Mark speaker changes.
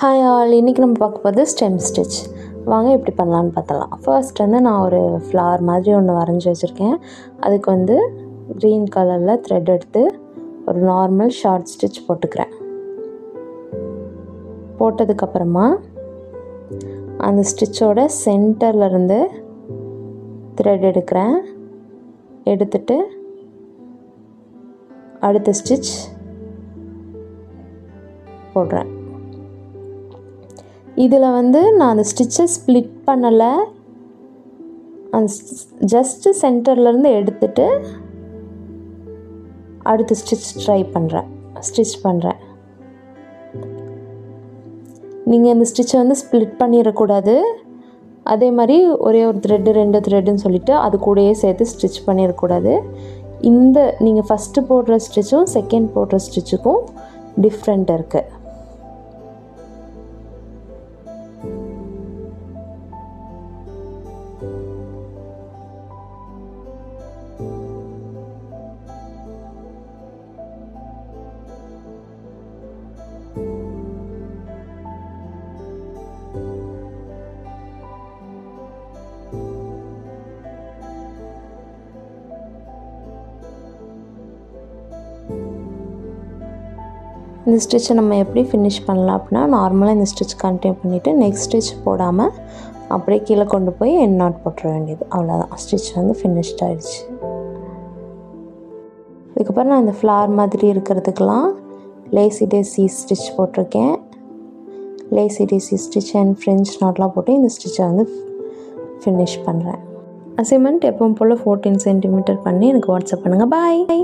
Speaker 1: Hi all, இன்றைக்கி நம்ம பார்க்க போகிறது ஸ்டெம் ஸ்டிச். வாங்க எப்படி பண்ணலான்னு பார்த்தலாம். ஃபர்ஸ்ட் நான் ஒரு ஃப்ளவர் மாதிரி ஒன்று வரைஞ்சி வச்சுருக்கேன். அதுக்கு க்ரீன் கலரில் த்ரெட் எடுத்து ஒரு நார்மல் ஷார்ட் ஸ்டிச் போட்டுக்கிறேன். போட்டதுக்கப்புறமா அந்த ஸ்டிச்சோட சென்டர்லேருந்து த்ரெட் எடுக்கிறேன். எடுத்துட்டு அடுத்த ஸ்டிச் போடுறேன். இதில் நான் அந்த ஸ்டிச்சை ஸ்ப்ளிட் பண்ணலை, அந்த ஜஸ்ட்டு சென்டர்லேருந்து எடுத்துட்டு அடுத்த ஸ்டிச் பண்ணுறேன். நீங்கள் இந்த ஸ்டிச்சை ஸ்ப்ளிட் பண்ணிடக்கூடாது. அதே மாதிரி ஒரே ஒரு த்ரெட்டு 2 த்ரெட்டுன்னு சொல்லிவிட்டு அது கூடயே சேர்த்து ஸ்டிச் பண்ணிடக்கூடாது. நீங்கள் ஃபஸ்ட்டு போடுற ஸ்டிச்சும் செகண்ட் போடுற ஸ்டிச்சுக்கும் டிஃப்ரெண்ட் இருக்குது. இந்த ஸ்டிச்சை நம்ம எப்படி ஃபினிஷ் பண்ணலாம் அப்படின்னா, நார்மலாக இந்த ஸ்டிச் கண்டினியூ பண்ணிவிட்டு நெக்ஸ்ட் ஸ்டிச் போடாமல் அப்படியே கீழே கொண்டு போய் எண்ட் நாட் போட்டுற வேண்டியது. அவ்வளோதான், ஸ்டிச் ஃபினிஷ்ட் ஆகிடுச்சு. இதுக்கப்புறம் நான் இந்த ஃப்ளவர் மாதிரி இருக்கிறதுக்கெலாம் லேசி டேசி ஸ்டிச் போட்டிருக்கேன். Lazy daisy stitch and French நாட்லாம் போட்டு இந்த ஸ்டிச்சை ஃபினிஷ் பண்ணுறேன். அசைன்மெண்ட் எப்பவும் போல் 14 சென்டிமீட்டர் பண்ணி எனக்கு வாட்ஸ்அப் பண்ணுங்கள். பாய்.